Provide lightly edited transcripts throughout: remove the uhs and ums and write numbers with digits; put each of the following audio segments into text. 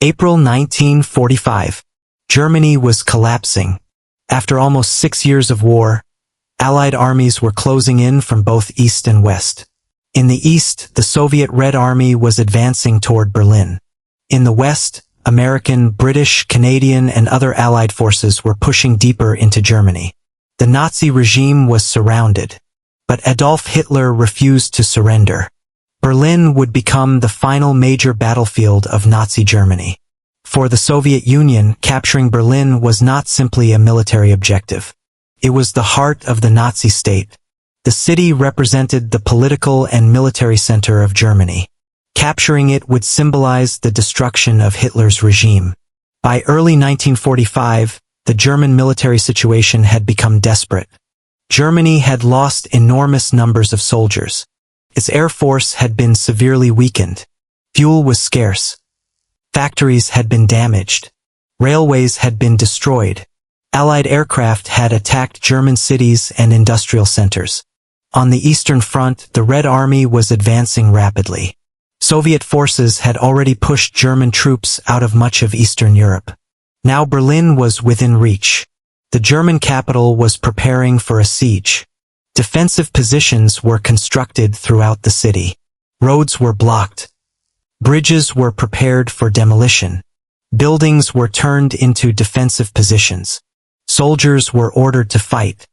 April 1945. Germany was collapsing. After almost 6 years of war, Allied armies were closing in from both east and west. In the east, the Soviet Red Army was advancing toward Berlin. In the west, American, British, Canadian, and other Allied forces were pushing deeper into Germany. The Nazi regime was surrounded, but Adolf Hitler refused to surrender. Berlin would become the final major battlefield of Nazi Germany. For the Soviet Union, capturing Berlin was not simply a military objective. It was the heart of the Nazi state. The city represented the political and military center of Germany. Capturing it would symbolize the destruction of Hitler's regime. By early 1945, the German military situation had become desperate. Germany had lost enormous numbers of soldiers. Its air force had been severely weakened. Fuel was scarce. Factories had been damaged. Railways had been destroyed. Allied aircraft had attacked German cities and industrial centers. On the Eastern Front, the Red Army was advancing rapidly. Soviet forces had already pushed German troops out of much of Eastern Europe. Now Berlin was within reach. The German capital was preparing for a siege. Defensive positions were constructed throughout the city. Roads were blocked. Bridges were prepared for demolition. Buildings were turned into defensive positions. Soldiers were ordered to fight.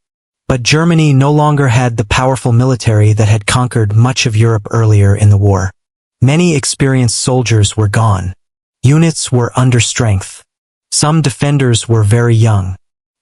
But Germany no longer had the powerful military that had conquered much of Europe earlier in the war. Many experienced soldiers were gone. Units were under strength. Some defenders were very young.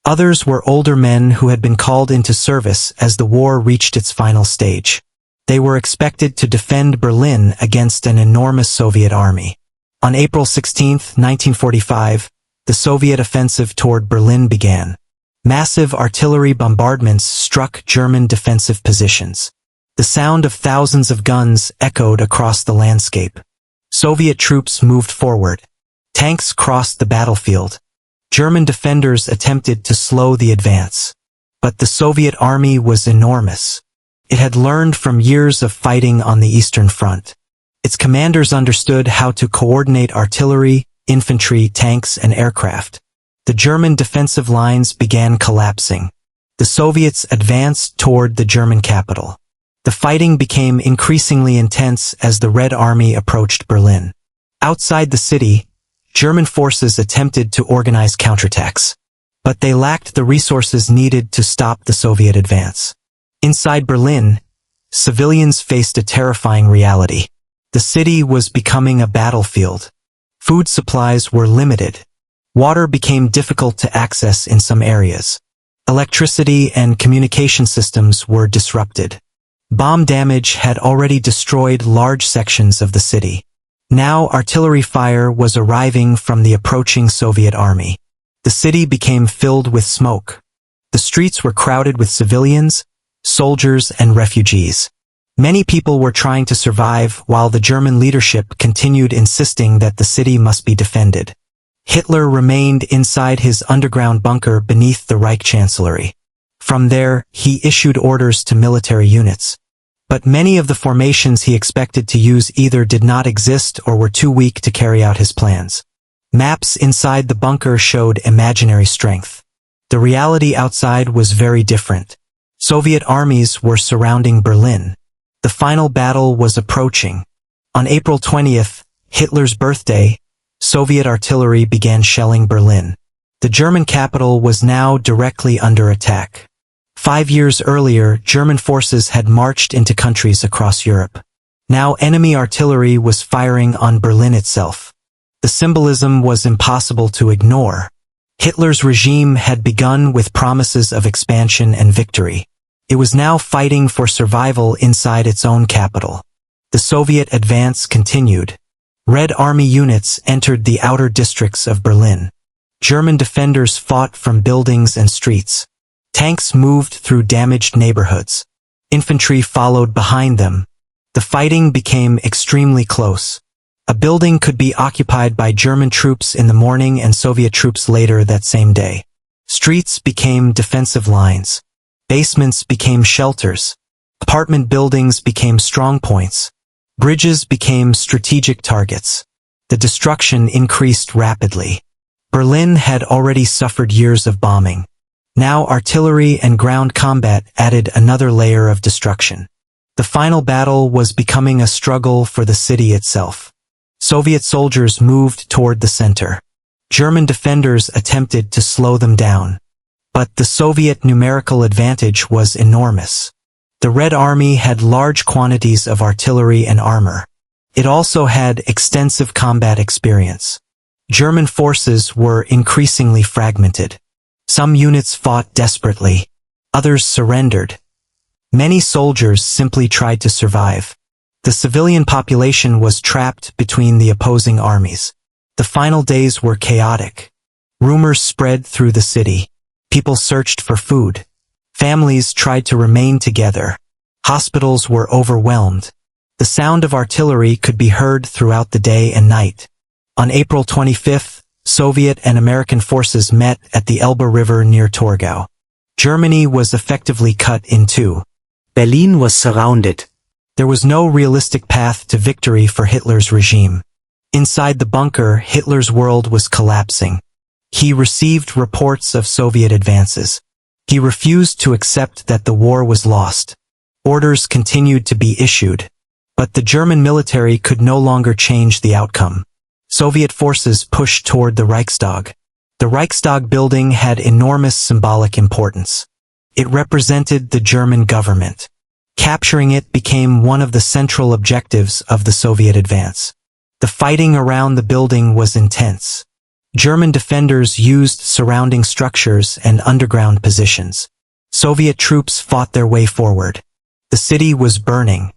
Others were older men who had been called into service as the war reached its final stage. They were expected to defend Berlin against an enormous Soviet army. On April 16, 1945, the Soviet offensive toward Berlin began. Massive artillery bombardments struck German defensive positions. The sound of thousands of guns echoed across the landscape. Soviet troops moved forward. Tanks crossed the battlefield. German defenders attempted to slow the advance. But the Soviet army was enormous. It had learned from years of fighting on the Eastern Front. Its commanders understood how to coordinate artillery, infantry, tanks, and aircraft. The German defensive lines began collapsing. The Soviets advanced toward the German capital. The fighting became increasingly intense as the Red Army approached Berlin. Outside the city, German forces attempted to organize counterattacks. But they lacked the resources needed to stop the Soviet advance. Inside Berlin, civilians faced a terrifying reality. The city was becoming a battlefield. Food supplies were limited. Water became difficult to access in some areas. Electricity and communication systems were disrupted. Bomb damage had already destroyed large sections of the city. Now artillery fire was arriving from the approaching Soviet army. The city became filled with smoke. The streets were crowded with civilians, soldiers, and refugees. Many people were trying to survive while the German leadership continued insisting that the city must be defended. Hitler remained inside his underground bunker beneath the Reich Chancellery. From there, he issued orders to military units. But many of the formations he expected to use either did not exist or were too weak to carry out his plans. Maps inside the bunker showed imaginary strength. The reality outside was very different. Soviet armies were surrounding Berlin. The final battle was approaching. On April 20th, Hitler's birthday, Soviet artillery began shelling Berlin. The German capital was now directly under attack. 5 years earlier, German forces had marched into countries across Europe. Now enemy artillery was firing on Berlin itself. The symbolism was impossible to ignore. Hitler's regime had begun with promises of expansion and victory. It was now fighting for survival inside its own capital. The Soviet advance continued. Red Army units entered the outer districts of Berlin. German defenders fought from buildings and streets. Tanks moved through damaged neighborhoods. Infantry followed behind them. The fighting became extremely close. A building could be occupied by German troops in the morning and Soviet troops later that same day. Streets became defensive lines. Basements became shelters. Apartment buildings became strong points. Bridges became strategic targets. The destruction increased rapidly. Berlin had already suffered years of bombing. Now artillery and ground combat added another layer of destruction. The final battle was becoming a struggle for the city itself. Soviet soldiers moved toward the center. German defenders attempted to slow them down. But the Soviet numerical advantage was enormous. The Red Army had large quantities of artillery and armor. It also had extensive combat experience. German forces were increasingly fragmented. Some units fought desperately. Others surrendered. Many soldiers simply tried to survive. The civilian population was trapped between the opposing armies. The final days were chaotic. Rumors spread through the city. People searched for food. Families tried to remain together. Hospitals were overwhelmed. The sound of artillery could be heard throughout the day and night. On April 25th, Soviet and American forces met at the Elbe River near Torgau. Germany was effectively cut in two. Berlin was surrounded. There was no realistic path to victory for Hitler's regime. Inside the bunker, Hitler's world was collapsing. He received reports of Soviet advances. He refused to accept that the war was lost. Orders continued to be issued. But the German military could no longer change the outcome. Soviet forces pushed toward the Reichstag. The Reichstag building had enormous symbolic importance. It represented the German government. Capturing it became one of the central objectives of the Soviet advance. The fighting around the building was intense. German defenders used surrounding structures and underground positions. Soviet troops fought their way forward. The city was burning.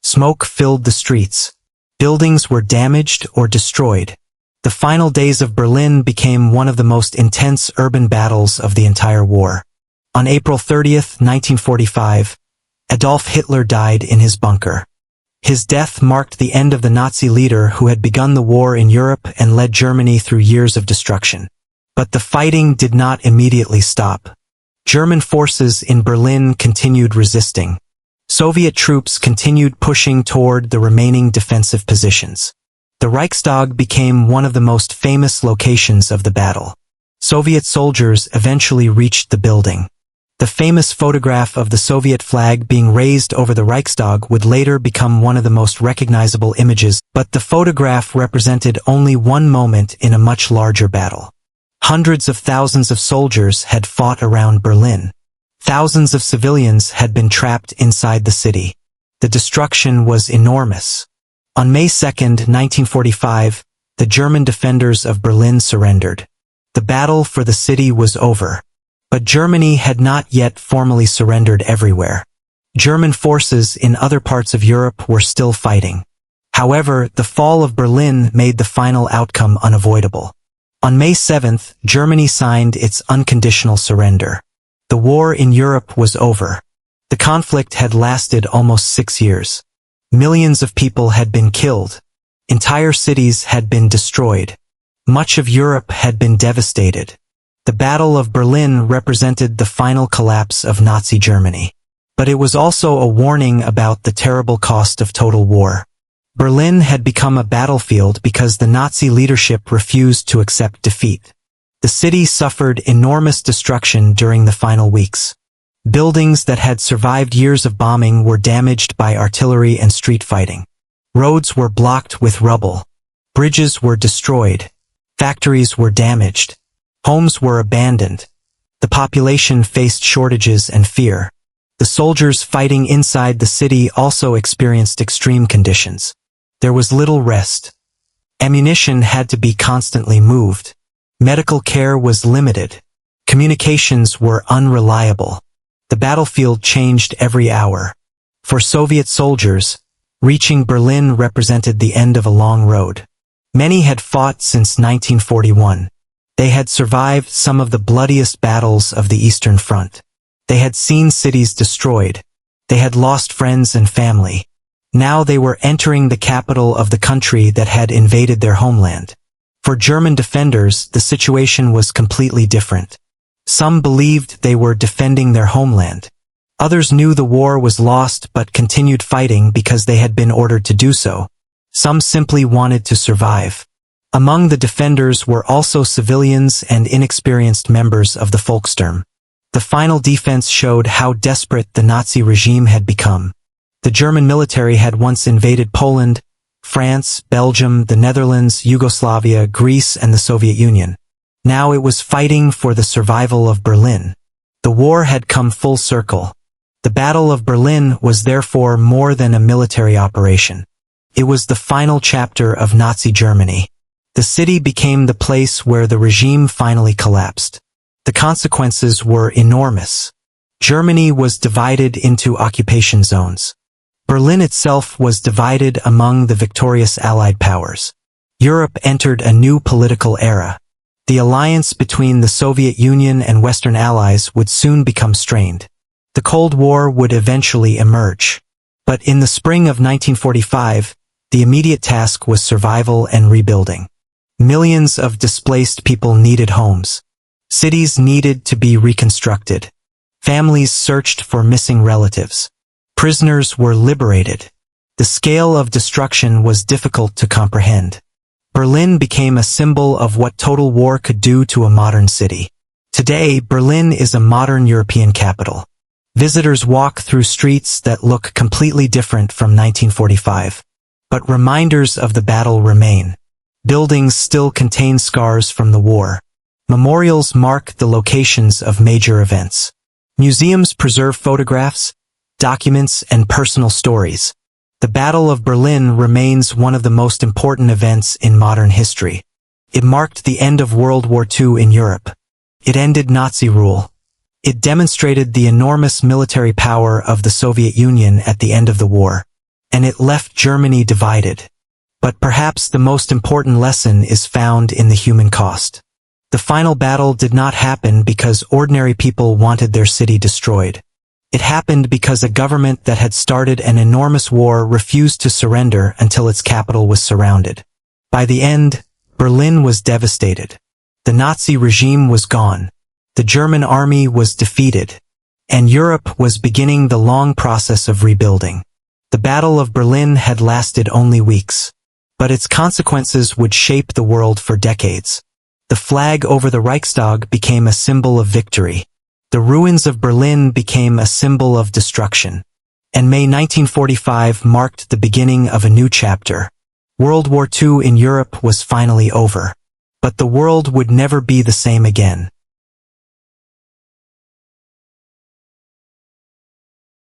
Smoke filled the streets. Buildings were damaged or destroyed. The final days of Berlin became one of the most intense urban battles of the entire war. On April 30th, 1945, Adolf Hitler died in his bunker. His death marked the end of the Nazi leader who had begun the war in Europe and led Germany through years of destruction. But the fighting did not immediately stop. German forces in Berlin continued resisting. Soviet troops continued pushing toward the remaining defensive positions. The Reichstag became one of the most famous locations of the battle. Soviet soldiers eventually reached the building. The famous photograph of the Soviet flag being raised over the Reichstag would later become one of the most recognizable images, but the photograph represented only one moment in a much larger battle. Hundreds of thousands of soldiers had fought around Berlin. Thousands of civilians had been trapped inside the city. The destruction was enormous. On May 2, 1945, the German defenders of Berlin surrendered. The battle for the city was over. But Germany had not yet formally surrendered everywhere. German forces in other parts of Europe were still fighting. However, the fall of Berlin made the final outcome unavoidable. On May 7th, Germany signed its unconditional surrender. The war in Europe was over. The conflict had lasted almost 6 years. Millions of people had been killed. Entire cities had been destroyed. Much of Europe had been devastated. The Battle of Berlin represented the final collapse of Nazi Germany. But it was also a warning about the terrible cost of total war. Berlin had become a battlefield because the Nazi leadership refused to accept defeat. The city suffered enormous destruction during the final weeks. Buildings that had survived years of bombing were damaged by artillery and street fighting. Roads were blocked with rubble. Bridges were destroyed. Factories were damaged. Homes were abandoned. The population faced shortages and fear. The soldiers fighting inside the city also experienced extreme conditions. There was little rest. Ammunition had to be constantly moved. Medical care was limited. Communications were unreliable. The battlefield changed every hour. For Soviet soldiers, reaching Berlin represented the end of a long road. Many had fought since 1941. They had survived some of the bloodiest battles of the Eastern Front. They had seen cities destroyed. They had lost friends and family. Now they were entering the capital of the country that had invaded their homeland. For German defenders, the situation was completely different. Some believed they were defending their homeland. Others knew the war was lost but continued fighting because they had been ordered to do so. Some simply wanted to survive. Among the defenders were also civilians and inexperienced members of the Volkssturm. The final defense showed how desperate the Nazi regime had become. The German military had once invaded Poland, France, Belgium, the Netherlands, Yugoslavia, Greece, and the Soviet Union. Now it was fighting for the survival of Berlin. The war had come full circle. The Battle of Berlin was therefore more than a military operation. It was the final chapter of Nazi Germany. The city became the place where the regime finally collapsed. The consequences were enormous. Germany was divided into occupation zones. Berlin itself was divided among the victorious Allied powers. Europe entered a new political era. The alliance between the Soviet Union and Western allies would soon become strained. The Cold War would eventually emerge. But in the spring of 1945, the immediate task was survival and rebuilding. Millions of displaced people needed homes. Cities needed to be reconstructed. Families searched for missing relatives. Prisoners were liberated. The scale of destruction was difficult to comprehend. Berlin became a symbol of what total war could do to a modern city. Today, Berlin is a modern European capital. Visitors walk through streets that look completely different from 1945. But reminders of the battle remain. Buildings still contain scars from the war. Memorials mark the locations of major events. Museums preserve photographs, documents, and personal stories. The Battle of Berlin remains one of the most important events in modern history. It marked the end of World War II in Europe. It ended Nazi rule. It demonstrated the enormous military power of the Soviet Union at the end of the war. And it left Germany divided. But perhaps the most important lesson is found in the human cost. The final battle did not happen because ordinary people wanted their city destroyed. It happened because a government that had started an enormous war refused to surrender until its capital was surrounded. By the end, Berlin was devastated. The Nazi regime was gone. The German army was defeated. And Europe was beginning the long process of rebuilding. The Battle of Berlin had lasted only weeks. But its consequences would shape the world for decades. The flag over the Reichstag became a symbol of victory. The ruins of Berlin became a symbol of destruction. And May 1945 marked the beginning of a new chapter. World War II in Europe was finally over. But the world would never be the same again.